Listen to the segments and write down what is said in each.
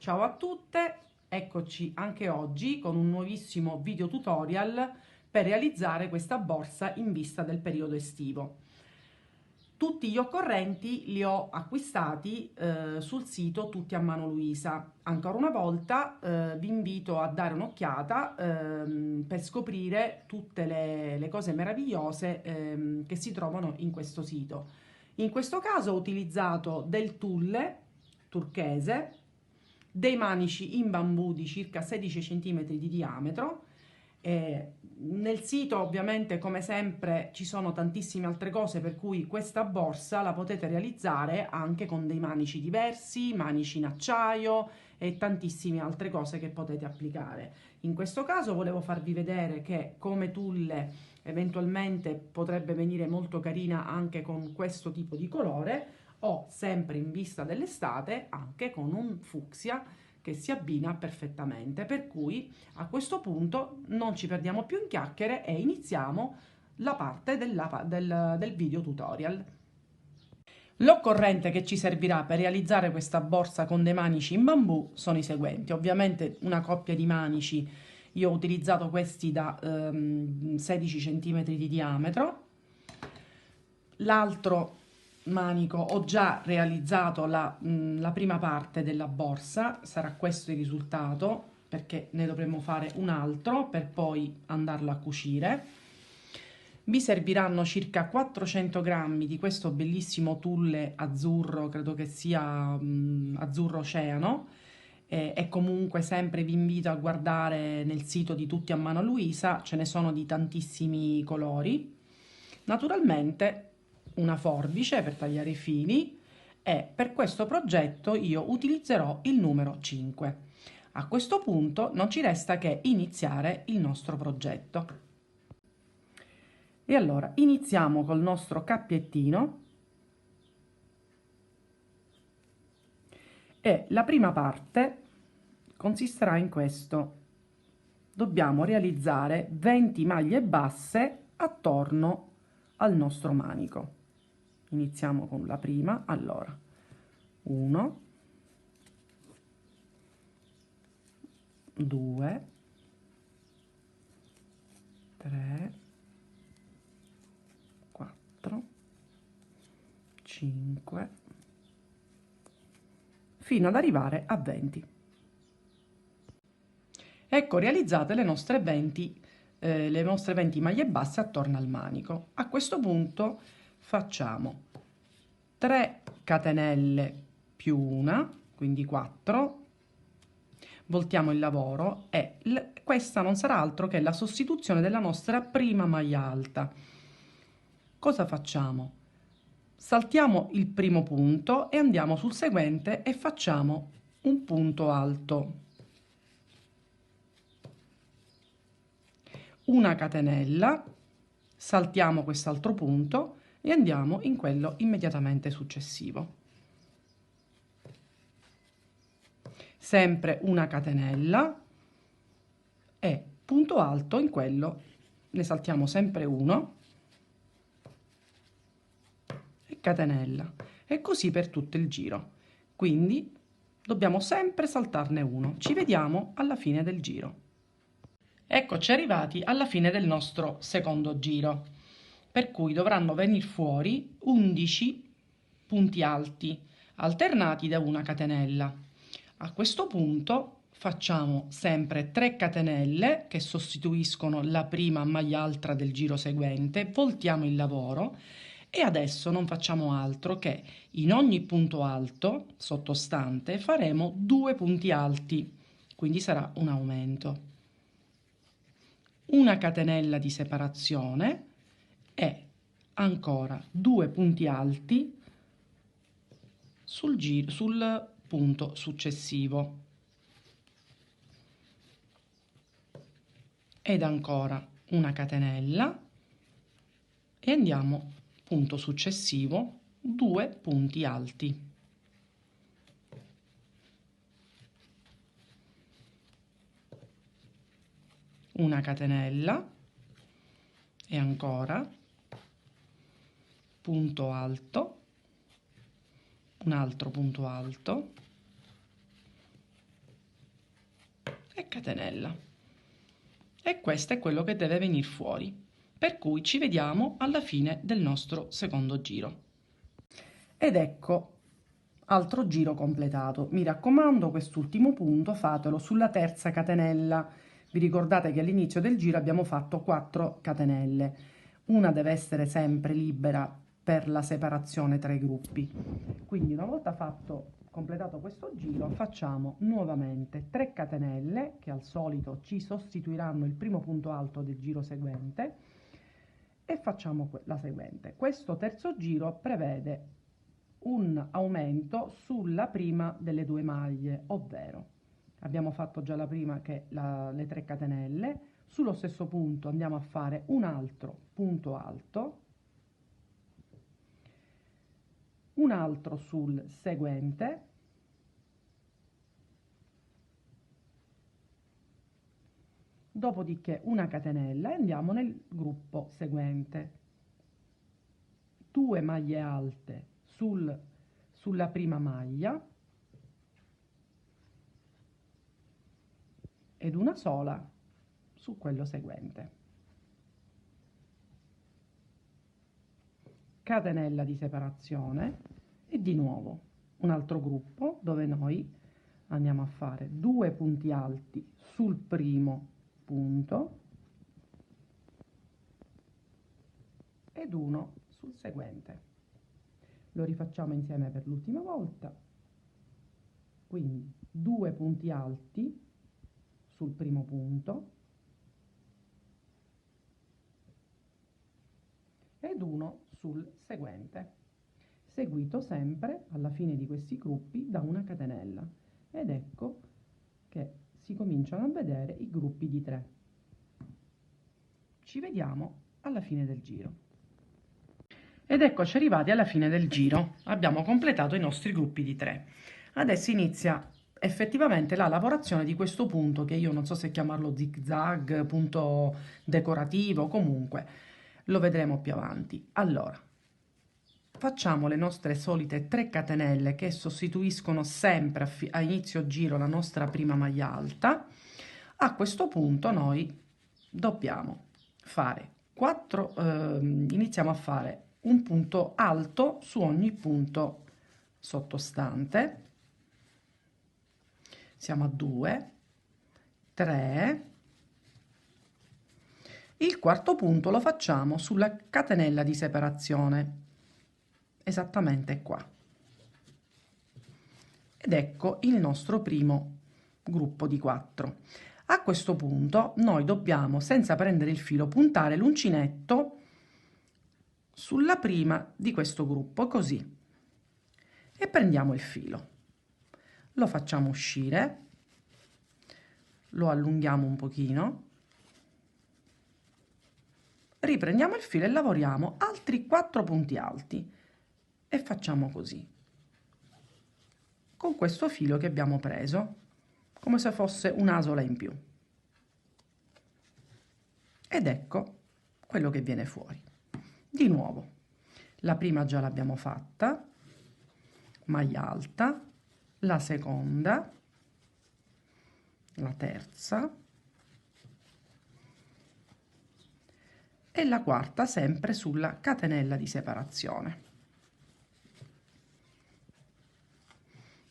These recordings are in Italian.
Ciao a tutte, eccoci anche oggi con un nuovissimo video tutorial per realizzare questa borsa in vista del periodo estivo. Tutti gli occorrenti li ho acquistati sul sito Tutti a Mano Luisa. Ancora una volta vi invito a dare un'occhiata per scoprire tutte le cose meravigliose che si trovano in questo sito. In questo caso ho utilizzato del tulle turchese, dei manici in bambù di circa 16 cm di diametro. Nel sito ovviamente come sempre ci sono tantissime altre cose, per cui questa borsa la potete realizzare anche con dei manici diversi, manici in acciaio e tantissime altre cose che potete applicare. In questo caso volevo farvi vedere che come tulle eventualmente potrebbe venire molto carina anche con questo tipo di colore, o sempre in vista dell'estate anche con un fucsia che si abbina perfettamente, per cui a questo punto non ci perdiamo più in chiacchiere e iniziamo la parte del video tutorial. L'occorrente che ci servirà per realizzare questa borsa con dei manici in bambù sono i seguenti. Ovviamente una coppia di manici, io ho utilizzato questi da 16 cm di diametro. L'altro manico ho già realizzato la prima parte della borsa, sarà questo il risultato perché ne dovremo fare un altro per poi andarlo a cucire. Vi serviranno circa 400 grammi di questo bellissimo tulle azzurro, credo che sia azzurro oceano, e comunque sempre vi invito a guardare nel sito di Tutti a Mano Luisa, ce ne sono di tantissimi colori. Naturalmente una forbice per tagliare i fili, e per questo progetto io utilizzerò il numero 5. A questo punto non ci resta che iniziare il nostro progetto. E allora iniziamo col nostro cappiettino e la prima parte consisterà in questo. Dobbiamo realizzare 20 maglie basse attorno al nostro manico. Iniziamo con la prima, allora 1, 2, 3, 4, 5, fino ad arrivare a 20. Ecco realizzate le nostre 20 maglie basse attorno al manico. A questo punto facciamo 3 catenelle più una, quindi 4, voltiamo il lavoro e questa non sarà altro che la sostituzione della nostra prima maglia alta. Cosa facciamo? Saltiamo il primo punto e andiamo sul seguente e facciamo un punto alto, una catenella, saltiamo quest'altro punto e andiamo in quello immediatamente successivo. Sempre una catenella e punto alto in quello, ne saltiamo sempre uno e catenella, e così per tutto il giro. Quindi dobbiamo sempre saltarne uno. Ci vediamo alla fine del giro. Eccoci arrivati alla fine del nostro secondo giro, per cui dovranno venire fuori 11 punti alti alternati da una catenella. A questo punto facciamo sempre 3 catenelle che sostituiscono la prima maglia alta del giro seguente, voltiamo il lavoro e adesso non facciamo altro che in ogni punto alto sottostante faremo 2 punti alti, quindi sarà un aumento. Una catenella di separazione e ancora 2 punti alti sul punto successivo ed ancora una catenella e andiamo punto successivo, 2 punti alti. Una catenella e ancora punto alto, un altro punto alto, catenella. E questo è quello che deve venire fuori, per cui ci vediamo alla fine del nostro secondo giro. Ed ecco altro giro completato. Mi raccomando, quest'ultimo punto fatelo sulla terza catenella. Vi ricordate che all'inizio del giro abbiamo fatto 4 catenelle. Una deve essere sempre libera per la separazione tra i gruppi. Quindi una volta completato questo giro, facciamo nuovamente 3 catenelle che al solito ci sostituiranno il primo punto alto del giro seguente e facciamo la seguente. Questo terzo giro prevede un aumento sulla prima delle 2 maglie, ovvero abbiamo fatto già la prima che le 3 catenelle, sullo stesso punto andiamo a fare un altro punto alto, un altro sul seguente, dopodiché una catenella e andiamo nel gruppo seguente. 2 maglie alte sulla prima maglia ed una sola su quello seguente. Catenella di separazione e di nuovo un altro gruppo dove noi andiamo a fare 2 punti alti sul primo punto ed uno sul seguente. Lo rifacciamo insieme per l'ultima volta, quindi 2 punti alti sul primo punto ed uno sul seguente, seguito sempre alla fine di questi gruppi da una catenella. Ed ecco che si cominciano a vedere i gruppi di 3. Ci vediamo alla fine del giro. Ed eccoci arrivati alla fine del giro. Abbiamo completato i nostri gruppi di 3. Adesso inizia effettivamente la lavorazione di questo punto, che io non so se chiamarlo zigzag, punto decorativo, comunque lo vedremo più avanti. Allora, facciamo le nostre solite 3 catenelle che sostituiscono sempre a inizio giro la nostra prima maglia alta. A questo punto noi dobbiamo fare 4, iniziamo a fare un punto alto su ogni punto sottostante. Siamo a 2, 3. Il quarto punto lo facciamo sulla catenella di separazione, esattamente qua. Ed ecco il nostro primo gruppo di 4. A questo punto noi dobbiamo, senza prendere il filo, puntare l'uncinetto sulla prima di questo gruppo, così. E prendiamo il filo. Lo facciamo uscire, lo allunghiamo un pochino, riprendiamo il filo e lavoriamo altri 4 punti alti e facciamo così, con questo filo che abbiamo preso, come se fosse un'asola in più. Ed ecco quello che viene fuori. Di nuovo, la prima già l'abbiamo fatta, maglia alta, la seconda, la terza e la quarta sempre sulla catenella di separazione.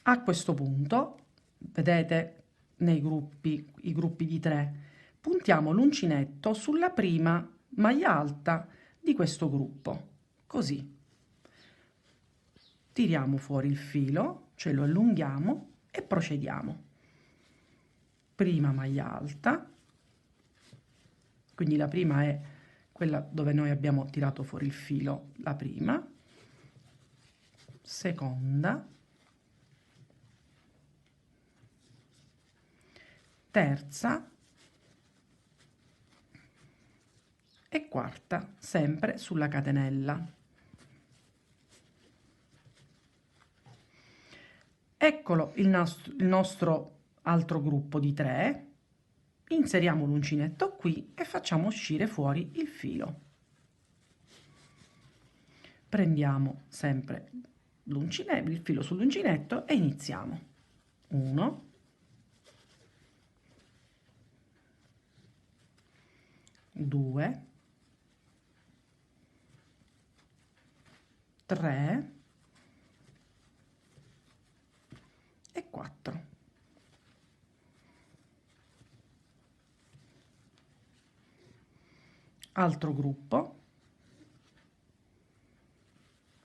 A questo punto, vedete nei gruppi, i gruppi di 3, puntiamo l'uncinetto sulla prima maglia alta di questo gruppo, così. Tiriamo fuori il filo, ce lo allunghiamo e procediamo. Prima maglia alta, quindi la prima è quella dove noi abbiamo tirato fuori il filo, la prima, seconda, terza e quarta, sempre sulla catenella. Eccolo il nostro altro gruppo di 3, inseriamo l'uncinetto qui e facciamo uscire fuori il filo. Prendiamo sempre il filo sull'uncinetto e iniziamo. 1, 2, 3 e 4. Altro gruppo,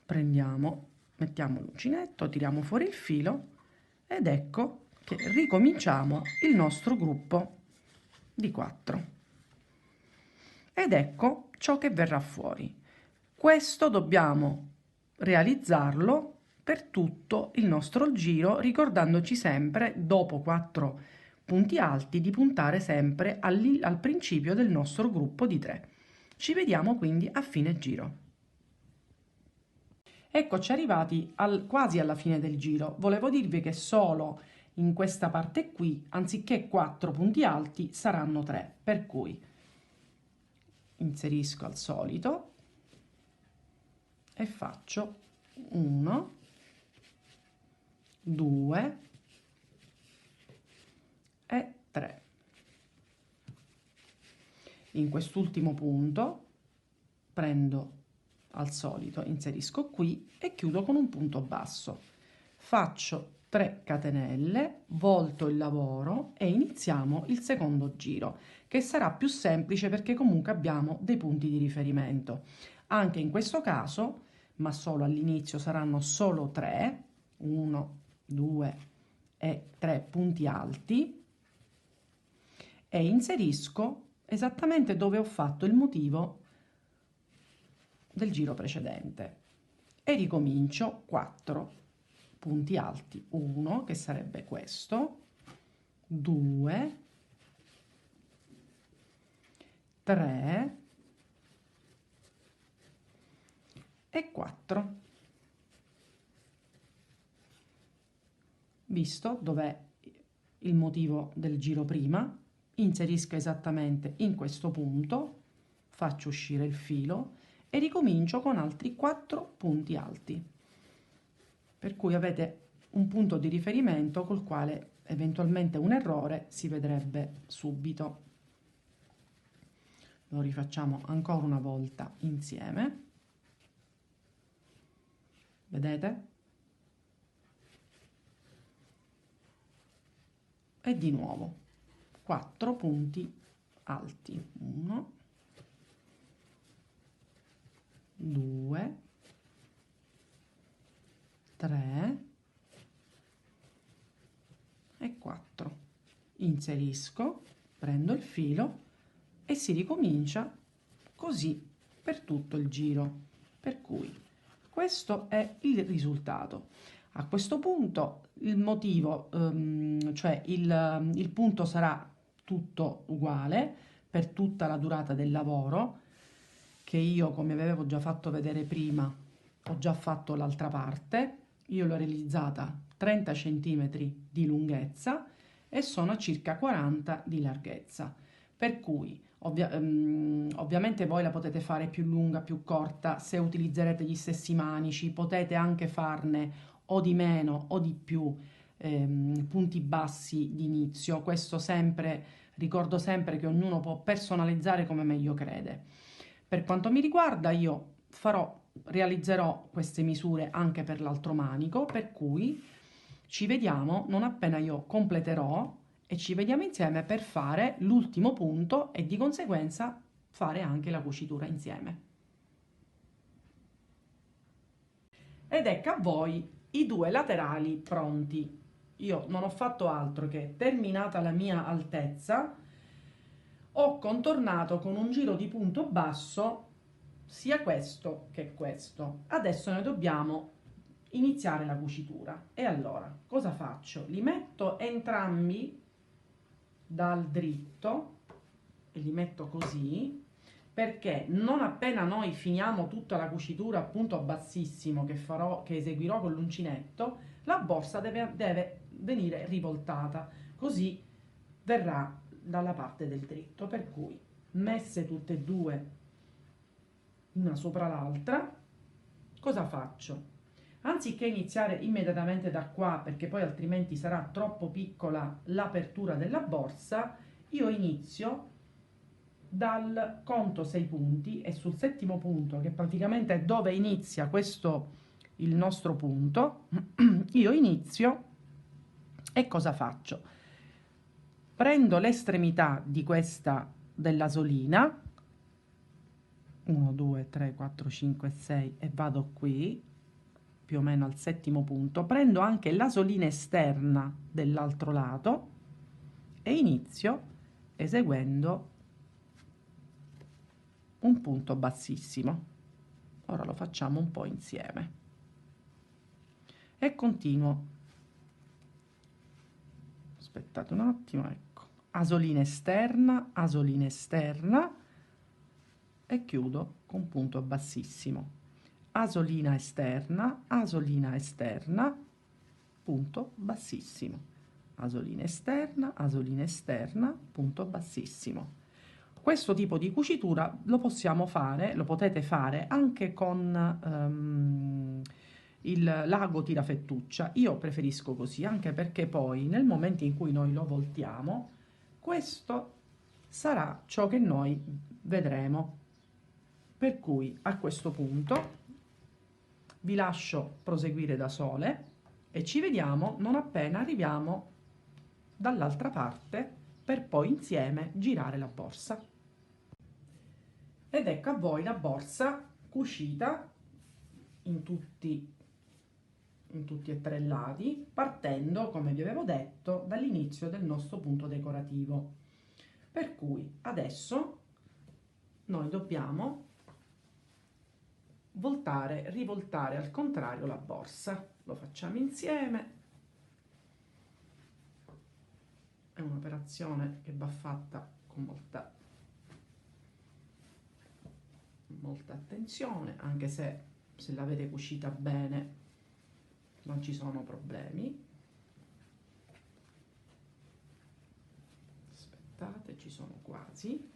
prendiamo, mettiamo l'uncinetto, tiriamo fuori il filo ed ecco che ricominciamo il nostro gruppo di 4. Ed ecco ciò che verrà fuori. Questo dobbiamo realizzarlo per tutto il nostro giro, ricordandoci sempre, dopo 4 punti alti, di puntare sempre al principio del nostro gruppo di 3. Ci vediamo quindi a fine giro. Eccoci arrivati quasi alla fine del giro. Volevo dirvi che solo in questa parte qui, anziché 4 punti alti, saranno 3, per cui inserisco al solito e faccio 1, 2 e 3. In quest'ultimo punto prendo al solito, inserisco qui e chiudo con un punto basso. Faccio 3 catenelle, volto il lavoro e iniziamo il secondo giro, che sarà più semplice perché comunque abbiamo dei punti di riferimento. Anche in questo caso, ma solo all'inizio, saranno solo 3, 1, 2 e 3 punti alti, e inserisco esattamente dove ho fatto il motivo del giro precedente e ricomincio 4 punti alti, 1 che sarebbe questo, 2, 3 e 4. Visto dov'è il motivo del giro prima, inserisco esattamente in questo punto, faccio uscire il filo e ricomincio con altri 4 punti alti, per cui avete un punto di riferimento col quale eventualmente un errore si vedrebbe subito. Lo rifacciamo ancora una volta insieme, vedete? E di nuovo 4 punti alti, 1, 2, 3 e 4. Inserisco, prendo il filo e si ricomincia così per tutto il giro, per cui questo è il risultato. A questo punto il motivo, cioè il punto sarà tutto uguale per tutta la durata del lavoro, che io, come avevo già fatto vedere prima, ho già fatto l'altra parte. Io l'ho realizzata 30 cm di lunghezza e sono a circa 40 di larghezza, per cui ovviamente voi la potete fare più lunga, più corta. Se utilizzerete gli stessi manici potete anche farne o di meno o di più punti bassi di inizio. Questo sempre, ricordo sempre che ognuno può personalizzare come meglio crede. Per quanto mi riguarda, io realizzerò queste misure anche per l'altro manico, per cui ci vediamo non appena io completerò e ci vediamo insieme per fare l'ultimo punto e di conseguenza fare anche la cucitura insieme. Ed ecco a voi i 2 laterali pronti. Io non ho fatto altro che, terminata la mia altezza, ho contornato con un giro di punto basso sia questo che questo. Adesso noi dobbiamo iniziare la cucitura. E allora, cosa faccio? Li metto entrambi dal dritto e li metto così, perché non appena noi finiamo tutta la cucitura a punto bassissimo che eseguirò con l'uncinetto, la borsa deve venire rivoltata, così verrà dalla parte del dritto. Per cui, messe tutte e due una sopra l'altra, cosa faccio? Anziché iniziare immediatamente da qua, perché poi altrimenti sarà troppo piccola l'apertura della borsa, io inizio dal conto 6 punti e sul settimo punto, che praticamente è dove inizia questo il nostro punto, io inizio e cosa faccio? Prendo l'estremità di questa dell'asolina, 1 2 3 4 5 6, e vado qui più o meno al settimo punto, prendo anche l'asolina esterna dell'altro lato e inizio eseguendo un punto bassissimo. Ora lo facciamo un po' insieme e continuo. Aspettate un attimo, ecco, asolina esterna e chiudo con punto bassissimo, asolina esterna, punto bassissimo, asolina esterna, punto bassissimo. Questo tipo di cucitura lo possiamo fare, lo potete fare anche con il l'ago tirafettuccia. Io preferisco così, anche perché poi nel momento in cui noi lo voltiamo, questo sarà ciò che noi vedremo. Per cui a questo punto vi lascio proseguire da sole e ci vediamo non appena arriviamo dall'altra parte per poi insieme girare la borsa. Ed ecco a voi la borsa cucita in tutti e tre i lati, partendo, come vi avevo detto, dall'inizio del nostro punto decorativo. Per cui adesso noi dobbiamo voltare, rivoltare al contrario la borsa. Lo facciamo insieme. È un'operazione che va fatta con molta attenzione, anche se l'avete cucita bene non ci sono problemi. Aspettate, ci sono quasi.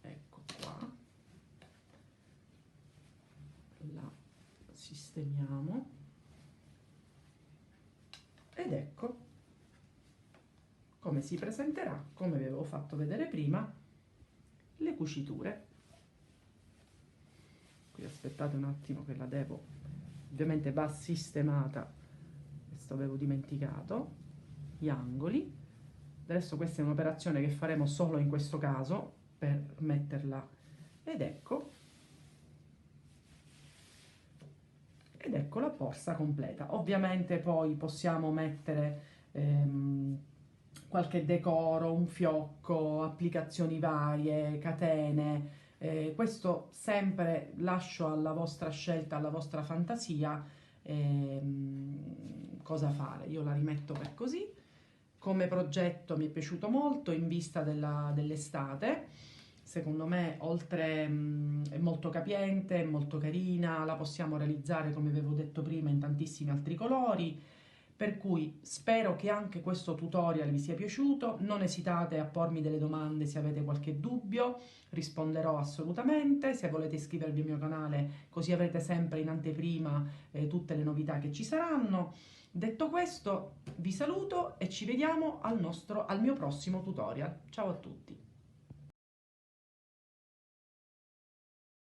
Ecco qua. La sistemiamo ed ecco come si presenterà, come vi avevo fatto vedere prima, le cuciture. Qui aspettate un attimo che la devo, ovviamente va sistemata, questo avevo dimenticato, gli angoli. Adesso questa è un'operazione che faremo solo in questo caso per metterla, ed ecco la borsa completa. Ovviamente poi possiamo mettere qualche decoro, un fiocco, applicazioni varie, catene, questo sempre lascio alla vostra scelta, alla vostra fantasia, cosa fare. Io la rimetto per così. Come progetto mi è piaciuto molto in vista dell'estate. Secondo me, oltre è molto capiente, è molto carina, la possiamo realizzare, come avevo detto prima, in tantissimi altri colori, per cui spero che anche questo tutorial vi sia piaciuto. Non esitate a pormi delle domande se avete qualche dubbio, risponderò assolutamente. Se volete iscrivervi al mio canale, così avrete sempre in anteprima tutte le novità che ci saranno. Detto questo, vi saluto e ci vediamo al mio prossimo tutorial. Ciao a tutti!